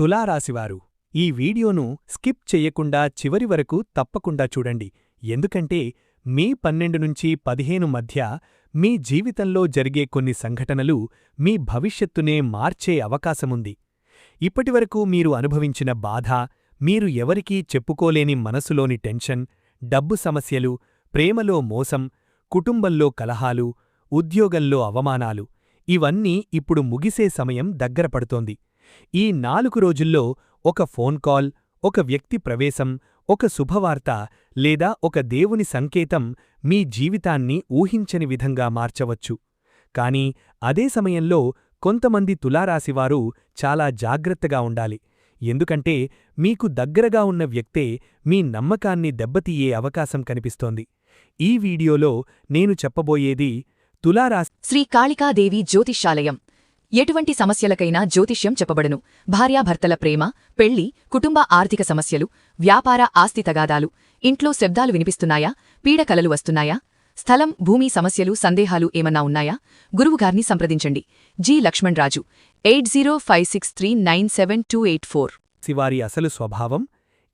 తులారాశివారు ఈ వీడియోను స్కిప్ చెయ్యకుండా చివరి వరకు తప్పకుండా చూడండి. ఎందుకంటే మే 12 నుంచి 15 మధ్య మీ జీవితంలో జరిగే కొన్ని సంఘటనలు మీ భవిష్యత్తునే మార్చే అవకాశముంది. ఇప్పటివరకు మీరు అనుభవించిన బాధ, మీరు ఎవరికీ చెప్పుకోలేని మనసులోని టెన్షన్, డబ్బు సమస్యలు, ప్రేమలో మోసం, కుటుంబంలో కలహాలు, ఉద్యోగంలో అవమానాలు ఇవన్నీ ఇప్పుడు ముగిసే సమయం దగ్గరపడుతోంది. ఈ 4 రోజుల్లో ఒక ఫోన్ కాల్, ఒక వ్యక్తి ప్రవేశం, ఒక శుభవార్త లేదా ఒక దేవుని సంకేతం మీ జీవితాన్ని ఊహించని విధంగా మార్చవచ్చు. కానీ అదే సమయంలో కొంతమంది తులారాశివారు చాలా జాగ్రత్తగా ఉండాలి. ఎందుకంటే మీకు దగ్గరగా ఉన్న వ్యక్తే మీ నమ్మకాన్ని దెబ్బతీయే అవకాశం కనిపిస్తోంది. ఈ వీడియోలో నేను చెప్పబోయేది తులారాశి శ్రీ కాళికాదేవి జ్యోతిష్యాలయం. ఎటువంటి సమస్యలకైనా జ్యోతిష్యం చెప్పబడును. భార్యాభర్తల ప్రేమ, పెళ్లి, కుటుంబ ఆర్థిక సమస్యలు, వ్యాపార ఆస్తి తగాదాలు, ఇంట్లో శబ్దాలు వినిపిస్తున్నాయా, పీడకలలు వస్తున్నాయా, స్థలం, భూమి సమస్యలు, సందేహాలు ఏమన్నా ఉన్నాయా? గురువుగారిని సంప్రదించండి. జి లక్ష్మణరాజు 8056397284. శివారి అసలు స్వభావం,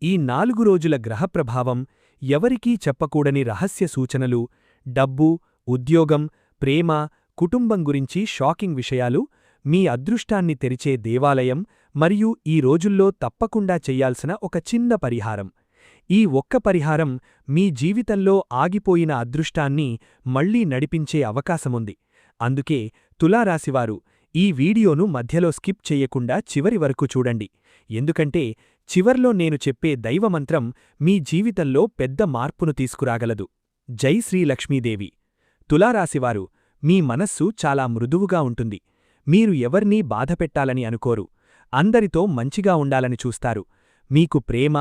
ఈ 4 రోజుల గ్రహప్రభావం, ఎవరికీ చెప్పకూడని రహస్య సూచనలు, డబ్బు, ఉద్యోగం, ప్రేమ, కుటుంబం గురించి షాకింగ్ విషయాలు, మీ అదృష్టాన్ని తెరిచే దేవాలయం మరియు ఈ రోజుల్లో తప్పకుండా చెయ్యాల్సిన ఒక చిన్న పరిహారం. ఈ ఒక్క పరిహారం మీ జీవితంలో ఆగిపోయిన అదృష్టాన్ని మళ్లీ నడిపించే అవకాశముంది. అందుకే తులారాశివారు ఈ వీడియోను మధ్యలో స్కిప్ చెయ్యకుండా చివరి వరకు చూడండి. ఎందుకంటే చివర్లో నేను చెప్పే దైవమంత్రం మీ జీవితంలో పెద్ద మార్పును తీసుకురాగలదు. జై శ్రీ లక్ష్మీదేవి. తులారాశివారు, మీ మనస్సు చాలా మృదువుగా ఉంటుంది. మీరు ఎవర్నీ బాధపెట్టాలని అనుకోరు. అందరితో మంచిగా ఉండాలని చూస్తారు. మీకు ప్రేమ,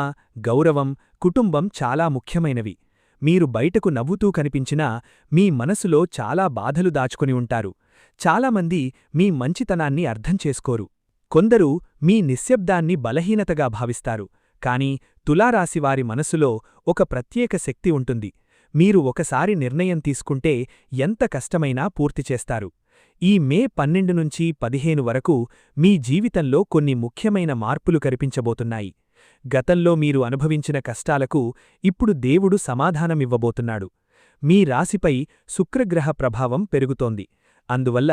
గౌరవం, కుటుంబం చాలా ముఖ్యమైనవి. మీరు బయటకు నవ్వుతూ కనిపించినా మీ మనసులో చాలా బాధలు దాచుకొని ఉంటారు. చాలామంది మీ మంచితనాన్ని అర్థం చేసుకోరు. కొందరు మీ నిశ్శబ్దాన్ని బలహీనతగా భావిస్తారు. కాని తులారాశివారి మనసులో ఒక ప్రత్యేక శక్తి ఉంటుంది. మీరు ఒకసారి నిర్ణయం తీసుకుంటే ఎంత కష్టమైనా పూర్తిచేస్తారు. ఈ మే 12 నుంచి 15 వరకు మీ జీవితంలో కొన్ని ముఖ్యమైన మార్పులు కనిపించబోతున్నాయి. గతంలో మీరు అనుభవించిన కష్టాలకు ఇప్పుడు దేవుడు సమాధానమివ్వబోతున్నాడు. మీ రాశిపై శుక్రగ్రహ ప్రభావం పెరుగుతోంది. అందువల్ల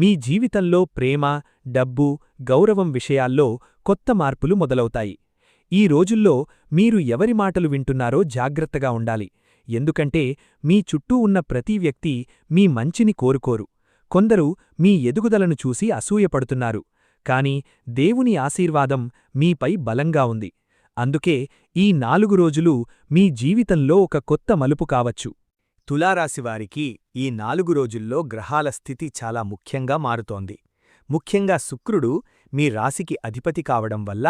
మీ జీవితంలో ప్రేమ, డబ్బు, గౌరవం విషయాల్లో కొత్త మార్పులు మొదలవుతాయి. ఈ రోజుల్లో మీరు ఎవరి మాటలు వింటున్నారో జాగ్రత్తగా ఉండాలి. ఎందుకంటే మీ చుట్టూ ఉన్న ప్రతి వ్యక్తి మీ మంచిని కోరుకోరు. కొందరు మీ ఎదుగుదలను చూసి అసూయపడుతున్నారు. కాని దేవుని ఆశీర్వాదం మీపై బలంగా ఉంది. అందుకే ఈ 4 రోజులు మీ జీవితంలో ఒక కొత్త మలుపు కావచ్చు. తులారాశివారికి ఈ 4 రోజుల్లో గ్రహాల స్థితి చాలా ముఖ్యంగా మారుతోంది. ముఖ్యంగా శుక్రుడు మీ రాశికి అధిపతి కావడం వల్ల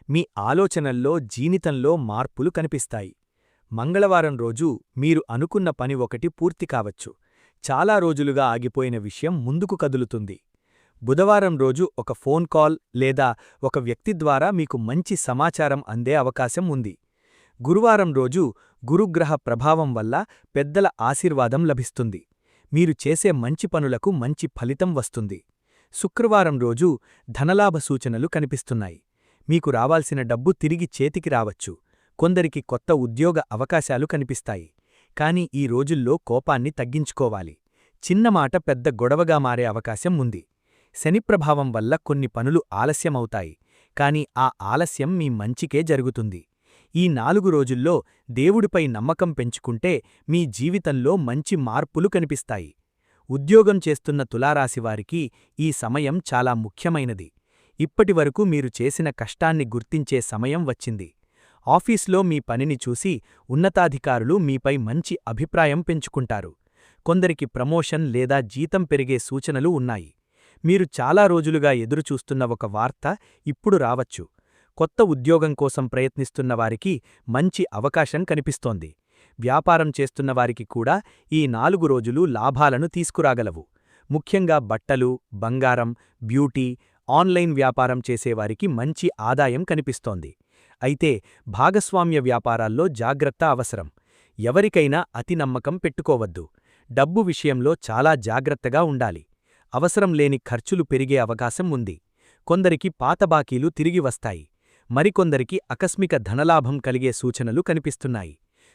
మీ ఆలోచనల్లో, జీవితంలో మార్పులు కనిపిస్తాయి. మంగళవారం రోజు మీరు అనుకున్న పని ఒకటి పూర్తి కావచ్చు. చాలా రోజులుగా ఆగిపోయిన విషయం ముందుకు కదులుతుంది. బుధవారం రోజు ఒక ఫోన్ కాల్ లేదా ఒక వ్యక్తి ద్వారా మీకు మంచి సమాచారం అందే అవకాశం ఉంది. గురువారం రోజు గురుగ్రహ ప్రభావం వల్ల పెద్దల ఆశీర్వాదం లభిస్తుంది. మీరు చేసే మంచి పనులకు మంచి ఫలితం వస్తుంది. శుక్రవారం రోజు ధనలాభ సూచనలు కనిపిస్తున్నాయి. మీకు రావాల్సిన డబ్బు తిరిగి చేతికి రావచ్చు. కొందరికి కొత్త ఉద్యోగ అవకాశాలు కనిపిస్తాయి. కాని ఈ రోజుల్లో కోపాన్ని తగ్గించుకోవాలి. చిన్నమాట పెద్ద గొడవగా మారే అవకాశం ఉంది. శనిప్రభావం వల్ల కొన్ని పనులు ఆలస్యమవుతాయి. కాని ఆ ఆలస్యం మీ మంచికే జరుగుతుంది. ఈ 4 రోజుల్లో దేవుడిపై నమ్మకం పెంచుకుంటే మీ జీవితంలో మంచి మార్పులు కనిపిస్తాయి. ఉద్యోగం చేస్తున్న తులారాశివారికి ఈ సమయం చాలా ముఖ్యమైనది. ఇప్పటివరకు మీరు చేసిన కష్టాన్ని గుర్తించే సమయం వచ్చింది. ఆఫీస్లో మీ పనిని చూసి ఉన్నతాధికారులు మీపై మంచి అభిప్రాయం పెంచుకుంటారు. కొందరికి ప్రమోషన్ లేదా జీతం పెరిగే సూచనలు ఉన్నాయి. మీరు చాలా రోజులుగా ఎదురుచూస్తున్న ఒక వార్త ఇప్పుడు రావచ్చు. కొత్త ఉద్యోగం కోసం ప్రయత్నిస్తున్నవారికి మంచి అవకాశం కనిపిస్తోంది. వ్యాపారం చేస్తున్నవారికి కూడా ఈ 4 రోజులు లాభాలను తీసుకురాగలవు. ముఖ్యంగా బట్టలు, బంగారం, బ్యూటీ, ఆన్లైన్ వ్యాపారం చేసేవారికి మంచి ఆదాయం కనిపిస్తోంది. అయితే భాగస్వామ్య వ్యాపారాల్లో జాగ్రత్త అవసరం. ఎవరికైనా అతి నమ్మకం పెట్టుకోవద్దు. డబ్బు విషయంలో చాలా జాగ్రత్తగా ఉండాలి. అవసరం లేని ఖర్చులు పెరిగే అవకాశం ఉంది. కొందరికి పాత బాకీలు తిరిగి వస్తాయి. మరికొందరికి ఆకస్మిక ధనలాభం కలిగే సూచనలు కనిపిస్తున్నాయి.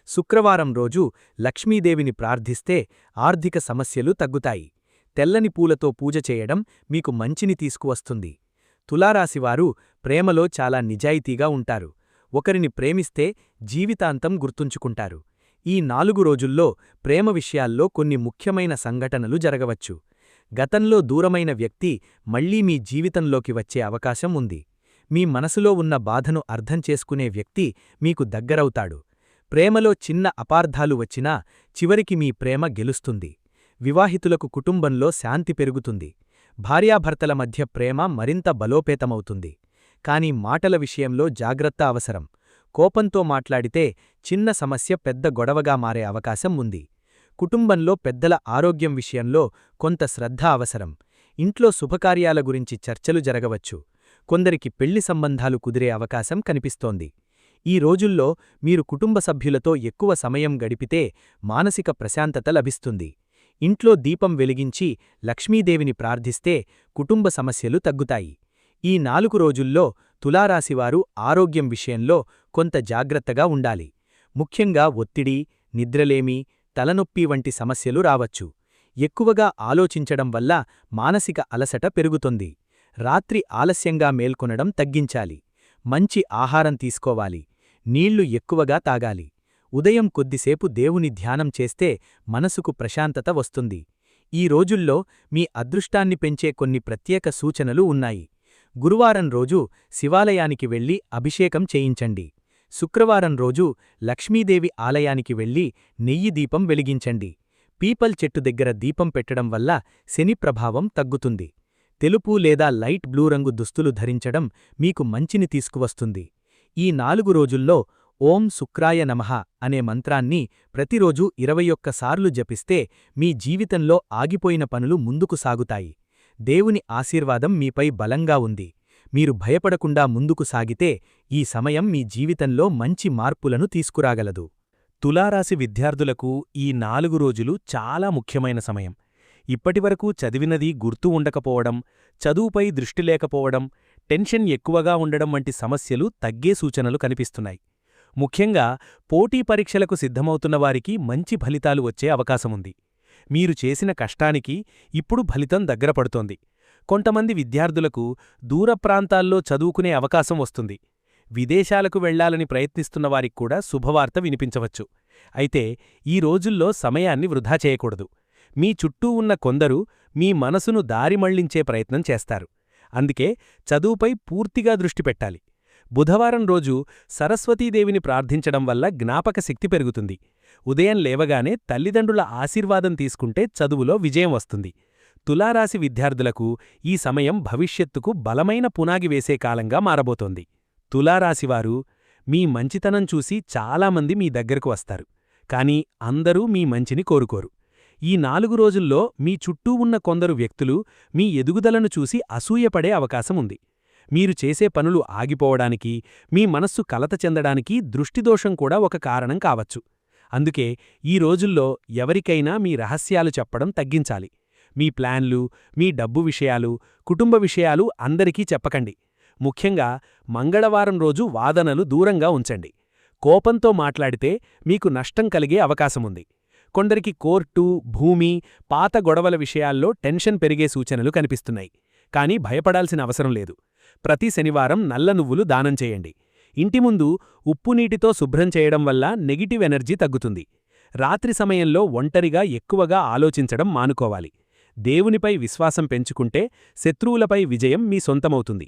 శుక్రవారం రోజు లక్ష్మీదేవిని ప్రార్థిస్తే ఆర్థిక సమస్యలు తగ్గుతాయి. తెల్లని పూలతో పూజ చేయడం మీకు మంచిని తీసుకువస్తుంది. తులారాశివారు ప్రేమలో చాలా నిజాయితీగా ఉంటారు. ఒకరిని ప్రేమిస్తే జీవితాంతం గుర్తుంచుకుంటారు. ఈ 4 రోజుల్లో ప్రేమ విషయాల్లో కొన్ని ముఖ్యమైన సంఘటనలు జరగవచ్చు. గతంలో దూరమైన వ్యక్తి మళ్లీ మీ జీవితంలోకి వచ్చే అవకాశం ఉంది. మీ మనసులో ఉన్న బాధను అర్థం చేసుకునే వ్యక్తి మీకు దగ్గరవుతాడు. ప్రేమలో చిన్న అపార్థాలు వచ్చినా చివరికి మీ ప్రేమ గెలుస్తుంది. వివాహితులకు కుటుంబంలో శాంతి పెరుగుతుంది. భార్యాభర్తల మధ్య ప్రేమ మరింత బలోపేతమవుతుంది. కాని మాటల విషయంలో జాగ్రత్త అవసరం. కోపంతో మాట్లాడితే చిన్న సమస్య పెద్ద గొడవగా మారే అవకాశం ఉంది. కుటుంబంలో పెద్దల ఆరోగ్యం విషయంలో కొంత శ్రద్ధ అవసరం. ఇంట్లో శుభకార్యాల గురించి చర్చలు జరగవచ్చు. కొందరికి పెళ్లి సంబంధాలు కుదిరే అవకాశం కనిపిస్తోంది. ఈ రోజుల్లో మీరు కుటుంబ సభ్యులతో ఎక్కువ సమయం గడిపితే మానసిక ప్రశాంతత లభిస్తుంది. ఇంట్లో దీపం వెలిగించి లక్ష్మీదేవిని ప్రార్థిస్తే కుటుంబ సమస్యలు తగ్గుతాయి. ఈ 4 రోజుల్లో తులారాశివారు ఆరోగ్యం విషయంలో కొంత జాగ్రత్తగా ఉండాలి. ముఖ్యంగా ఒత్తిడి, నిద్రలేమి, తలనొప్పి వంటి సమస్యలు రావచ్చు. ఎక్కువగా ఆలోచించడం వల్ల మానసిక అలసట పెరుగుతుంది. రాత్రి ఆలస్యంగా మేల్కొనడం తగ్గించాలి. మంచి ఆహారం తీసుకోవాలి. నీళ్లు ఎక్కువగా తాగాలి. ఉదయం కొద్దిసేపు దేవుని ధ్యానం చేస్తే మనసుకు ప్రశాంతత వస్తుంది. ఈ రోజుల్లో మీ అదృష్టాన్ని పెంచే కొన్ని ప్రత్యేక సూచనలు ఉన్నాయి. గురువారం రోజు శివాలయానికి వెళ్లి అభిషేకం చేయించండి. శుక్రవారం రోజు లక్ష్మీదేవి ఆలయానికి వెళ్లి నెయ్యి దీపం వెలిగించండి. పీపల్ చెట్టు దగ్గర దీపం పెట్టడం వల్ల శని ప్రభావం తగ్గుతుంది. తెలుపు లేదా లైట్ బ్లూ రంగు దుస్తులు ధరించడం మీకు మంచిని తీసుకువస్తుంది. ఈ 4 రోజుల్లో ఓం శుక్రాయ నమః అనే మంత్రాన్ని ప్రతిరోజూ 21 సార్లు జపిస్తే మీ జీవితంలో ఆగిపోయిన పనులు ముందుకు సాగుతాయి. దేవుని ఆశీర్వాదం మీపై బలంగా ఉంది. మీరు భయపడకుండా ముందుకు సాగితే ఈ సమయం మీ జీవితంలో మంచి మార్పులను తీసుకురాగలదు. తులారాశి విద్యార్థులకు ఈ 4 రోజులు చాలా ముఖ్యమైన సమయం. ఇప్పటివరకు చదివినది గుర్తు ఉండకపోవడం, చదువుపై దృష్టి లేకపోవడం, టెన్షన్ ఎక్కువగా ఉండడం వంటి సమస్యలు తగ్గే సూచనలు కనిపిస్తున్నాయి. ముఖ్యంగా పోటీ పరీక్షలకు సిద్ధమవుతున్నవారికి మంచి ఫలితాలు వచ్చే అవకాశముంది. మీరు చేసిన కష్టానికి ఇప్పుడు ఫలితం దగ్గరపడుతోంది. కొంతమంది విద్యార్థులకు దూర ప్రాంతాల్లో చదువుకునే అవకాశం వస్తుంది. విదేశాలకు వెళ్లాలని ప్రయత్నిస్తున్నవారికి కూడా శుభవార్త వినిపించవచ్చు. అయితే ఈ రోజుల్లో సమయాన్ని వృధా చేయకూడదు. మీ చుట్టూ ఉన్న కొందరు మీ మనసును దారి మళ్లించే ప్రయత్నం చేస్తారు. అందుకే చదువుపై పూర్తిగా దృష్టి పెట్టాలి. బుధవారం రోజు సరస్వతీదేవిని ప్రార్థించడం వల్ల జ్ఞాపకశక్తి పెరుగుతుంది. ఉదయం లేవగానే తల్లిదండ్రుల ఆశీర్వాదం తీసుకుంటే చదువులో విజయం వస్తుంది. తులారాశి విద్యార్థులకు ఈ సమయం భవిష్యత్తుకు బలమైన పునాగి వేసే కాలంగా మారబోతోంది. తులారాశివారు మీ మంచితనం చూసి చాలామంది మీ దగ్గరకు వస్తారు. కాని అందరూ మీ మంచిని కోరుకోరు. ఈ 4 రోజుల్లో మీ చుట్టూ ఉన్న కొందరు వ్యక్తులు మీ ఎదుగుదలను చూసి అసూయపడే అవకాశముంది. మీరు చేసే పనులు ఆగిపోవడానికి, మీ మనస్సు కలత చెందడానికి దృష్టిదోషం కూడా ఒక కారణం కావచ్చు. అందుకే ఈ రోజుల్లో ఎవరికైనా మీ రహస్యాలు చెప్పడం తగ్గించాలి. మీ ప్లాన్లు, మీ డబ్బు విషయాలు, కుటుంబ విషయాలు అందరికీ చెప్పకండి. ముఖ్యంగా మంగళవారం రోజు వాదనలు దూరంగా ఉంచండి. కోపంతో మాట్లాడితే మీకు నష్టం కలిగే అవకాశముంది. కొందరికి కోర్టు, భూమి, పాత గొడవల విషయాల్లో టెన్షన్ పెరిగే సూచనలు కనిపిస్తున్నాయి. కానీ భయపడాల్సిన అవసరం లేదు. ప్రతి శనివారం నల్ల నువ్వులు దానం చేయండి. ఇంటి ముందు ఉప్పునీటితో శుభ్రం చేయడం వల్ల నెగిటివ్ ఎనర్జీ తగ్గుతుంది. రాత్రి సమయంలో ఒంటరిగా ఎక్కువగా ఆలోచించడం మానుకోవాలి. దేవునిపై విశ్వాసం పెంచుకుంటే శత్రువులపై విజయం మీ సొంతమవుతుంది.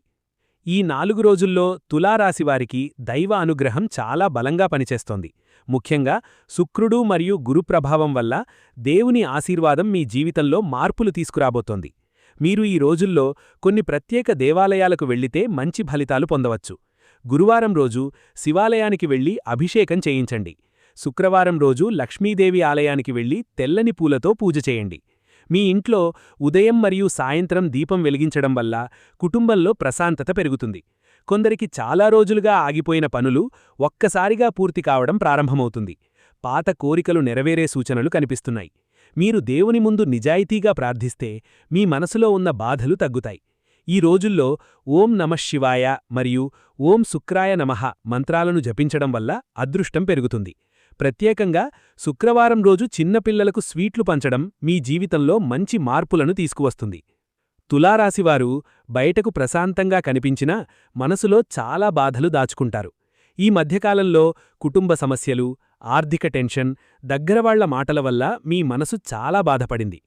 ఈ 4 రోజుల్లో తులారాశివారికి దైవ అనుగ్రహం చాలా బలంగా పనిచేస్తోంది. ముఖ్యంగా శుక్రుడు మరియు గురుప్రభావం వల్ల దేవుని ఆశీర్వాదం మీ జీవితంలో మార్పులు తీసుకురాబోతోంది. మీరు ఈ రోజుల్లో కొన్ని ప్రత్యేక దేవాలయాలకు వెళ్లితే మంచి ఫలితాలు పొందవచ్చు. గురువారం రోజు శివాలయానికి వెళ్లి అభిషేకం చేయించండి. శుక్రవారం రోజు లక్ష్మీదేవి ఆలయానికి వెళ్లి తెల్లని పూలతో పూజ చేయండి. మీ ఇంట్లో ఉదయం మరియు సాయంత్రం దీపం వెలిగించడం వల్ల కుటుంబంలో ప్రశాంతత పెరుగుతుంది. కొందరికి చాలా రోజులుగా ఆగిపోయిన పనులు ఒక్కసారిగా పూర్తి కావడం ప్రారంభమవుతుంది. పాత కోరికలు నెరవేరే సూచనలు కనిపిస్తున్నాయి. మీరు దేవుని ముందు నిజాయితీగా ప్రార్థిస్తే మీ మనసులో ఉన్న బాధలు తగ్గుతాయి. ఈ రోజుల్లో ఓం నమఃశివాయ మరియు ఓం శుక్రాయ నమః మంత్రాలను జపించడం వల్ల అదృష్టం పెరుగుతుంది. ప్రత్యేకంగా శుక్రవారం రోజు చిన్నపిల్లలకు స్వీట్లు పంచడం మీ జీవితంలో మంచి మార్పులను తీసుకువస్తుంది. తులారాశివారు బయటకు ప్రశాంతంగా కనిపించినా మనసులో చాలా బాధలు దాచుకుంటారు. ఈ మధ్యకాలంలో కుటుంబ సమస్యలు, ఆర్థిక టెన్షన్, దగ్గరవాళ్ల మాటల వల్ల మీ మనసు చాలా బాధపడింది.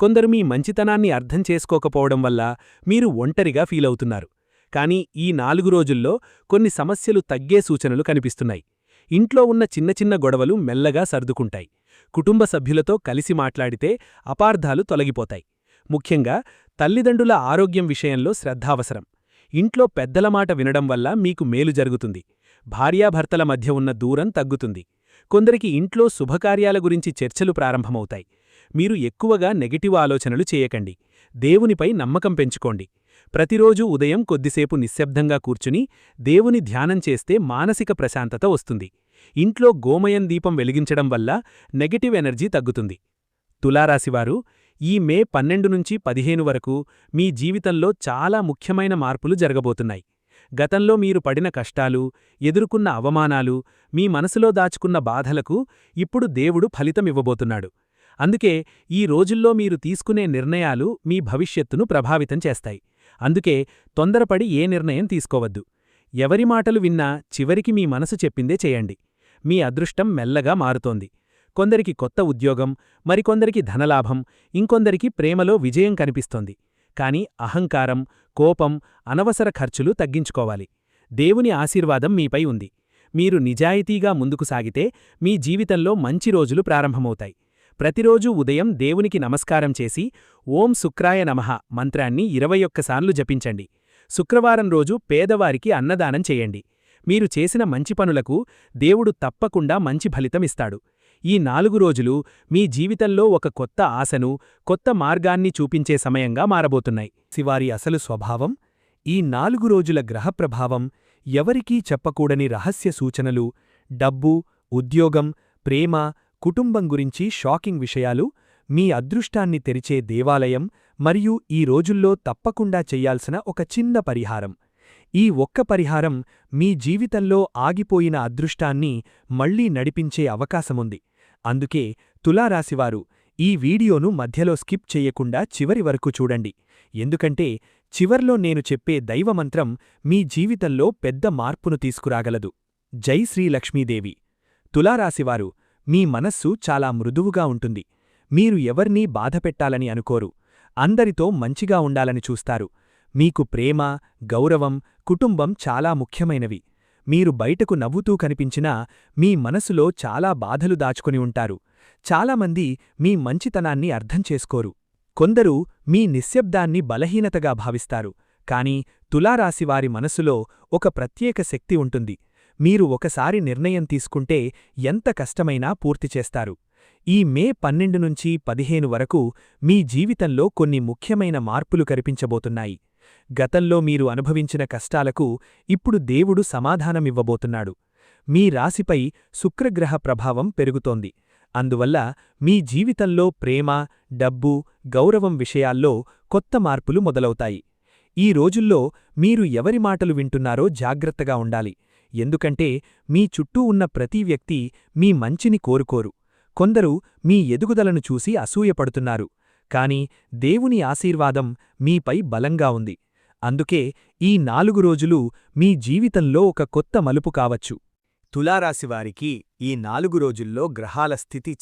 కొందరు మీ మంచితనాన్ని అర్థం చేసుకోకపోవడం వల్ల మీరు ఒంటరిగా ఫీలవుతున్నారు. కానీ ఈ 4 రోజుల్లో కొన్ని సమస్యలు తగ్గే సూచనలు కనిపిస్తున్నాయి. ఇంట్లో ఉన్న చిన్న చిన్న గొడవలు మెల్లగా సర్దుకుంటాయి. కుటుంబ సభ్యులతో కలిసి మాట్లాడితే అపార్థాలు తొలగిపోతాయి. ముఖ్యంగా తల్లిదండ్రుల ఆరోగ్యం విషయంలో శ్రద్ధ అవసరం. ఇంట్లో పెద్దల మాట వినడం వల్ల మీకు మేలు జరుగుతుంది. భార్యాభర్తల మధ్య ఉన్న దూరం తగ్గుతుంది. కొందరికి ఇంట్లో శుభకార్యాల గురించి చర్చలు ప్రారంభమవుతాయి. మీరు ఎక్కువగా నెగటివ్ ఆలోచనలు చేయకండి. దేవునిపై నమ్మకం పెంచుకోండి. ప్రతిరోజూ ఉదయం కొద్దిసేపు నిశ్శబ్దంగా కూర్చుని దేవుని ధ్యానం చేస్తే మానసిక ప్రశాంతత వస్తుంది. ఇంట్లో గోమయం దీపం వెలిగించడం వల్ల నెగటివ్ ఎనర్జీ తగ్గుతుంది. తులారాశివారు ఈ మే 12 నుంచి 15 వరకు మీ జీవితంలో చాలా ముఖ్యమైన మార్పులు జరగబోతున్నాయి. గతంలో మీరు పడిన కష్టాలు, ఎదుర్కొన్న అవమానాలు, మీ మనసులో దాచుకున్న బాధలకు ఇప్పుడు దేవుడు ఫలితమివ్వబోతున్నాడు. అందుకే ఈ రోజుల్లో మీరు తీసుకునే నిర్ణయాలు మీ భవిష్యత్తును ప్రభావితం చేస్తాయి. అందుకే తొందరపడి ఏ నిర్ణయం తీసుకోవద్దు. ఎవరి మాటలు విన్నా చివరికి మీ మనసు చెప్పిందే చేయండి. మీ అదృష్టం మెల్లగా మారుతోంది. కొందరికి కొత్త ఉద్యోగం, మరికొందరికి ధనలాభం, ఇంకొందరికి ప్రేమలో విజయం కనిపిస్తోంది. కాని అహంకారం, కోపం, అనవసర ఖర్చులు తగ్గించుకోవాలి. దేవుని ఆశీర్వాదం మీపై ఉంది. మీరు నిజాయితీగా ముందుకు సాగితే మీ జీవితంలో మంచి రోజులు ప్రారంభమవుతాయి. ప్రతిరోజూ ఉదయం దేవునికి నమస్కారం చేసి ఓం శుక్రాయ నమః మంత్రాన్ని 21 సార్లు జపించండి. శుక్రవారం రోజు పేదవారికి అన్నదానం చేయండి. మీరు చేసిన మంచి పనులకు దేవుడు తప్పకుండా మంచి ఫలితమిస్తాడు. ఈ 4 రోజులు మీ జీవితంలో ఒక కొత్త ఆశను, కొత్త మార్గాన్ని చూపించే సమయంగా మారబోతున్నాయి. శివారి అసలు స్వభావం, ఈ 4 రోజుల గ్రహప్రభావం, ఎవరికీ చెప్పకూడని రహస్య సూచనలు, డబ్బు, ఉద్యోగం, ప్రేమ, కుటుంబం గురించి షాకింగ్ విషయాలు, మీ అదృష్టాన్ని తెరిచే దేవాలయం మరియు ఈ రోజుల్లో తప్పకుండా చెయ్యాల్సిన ఒక చిన్న పరిహారం. ఈ ఒక్క పరిహారం మీ జీవితంలో ఆగిపోయిన అదృష్టాన్ని మళ్లీ నడిపించే అవకాశముంది. అందుకే తులారాశివారు ఈ వీడియోను మధ్యలో స్కిప్ చెయ్యకుండా చివరి వరకు చూడండి. ఎందుకంటే చివర్లో నేను చెప్పే దైవమంత్రం మీ జీవితంలో పెద్ద మార్పును తీసుకురాగలదు. జై శ్రీ లక్ష్మీదేవి. తులారాశివారు, మీ మనస్సు చాలా మృదువుగా ఉంటుంది. మీరు ఎవర్నీ బాధపెట్టాలని అనుకోరు. అందరితో మంచిగా ఉండాలని చూస్తారు. మీకు ప్రేమ, గౌరవం, కుటుంబం చాలా ముఖ్యమైనవి. మీరు బయటకు నవ్వుతూ కనిపించినా మీ మనసులో చాలా బాధలు దాచుకుని ఉంటారు. చాలామంది మీ మంచితనాన్ని అర్థం చేసుకోరు. కొందరు మీ నిశ్శబ్దాన్ని బలహీనతగా భావిస్తారు. కాని తులారాశివారి మనసులో ఒక ప్రత్యేక శక్తి ఉంటుంది. మీరు ఒకసారి నిర్ణయం తీసుకుంటే ఎంత కష్టమైనా పూర్తి చేస్తారు. ఈ మే 12 నుంచి 15 వరకు మీ జీవితంలో కొన్ని ముఖ్యమైన మార్పులు కనిపించబోతున్నాయి. గతంలో మీరు అనుభవించిన కష్టాలకు ఇప్పుడు దేవుడు సమాధానమివ్వబోతున్నాడు. మీ రాశిపై శుక్రగ్రహ ప్రభావం పెరుగుతోంది. అందువల్ల మీ జీవితంలో ప్రేమ, డబ్బు, గౌరవం విషయాల్లో కొత్త మార్పులు మొదలవుతాయి. ఈ రోజుల్లో మీరు ఎవరి మాటలు వింటున్నారో జాగ్రత్తగా ఉండాలి. ఎందుకంటే మీ చుట్టూ ఉన్న ప్రతి వ్యక్తి మీ మంచిని కోరుకోరు. కొందరు మీ ఎదుగుదలను చూసి అసూయపడుతున్నారు. కాని దేవుని ఆశీర్వాదం మీపై బలంగా ఉంది. అందుకే ఈ 4 రోజులు మీ జీవితంలో ఒక కొత్త మలుపు కావచ్చు. తులారాశివారికి ఈ 4 రోజుల్లో గ్రహాల స్థితి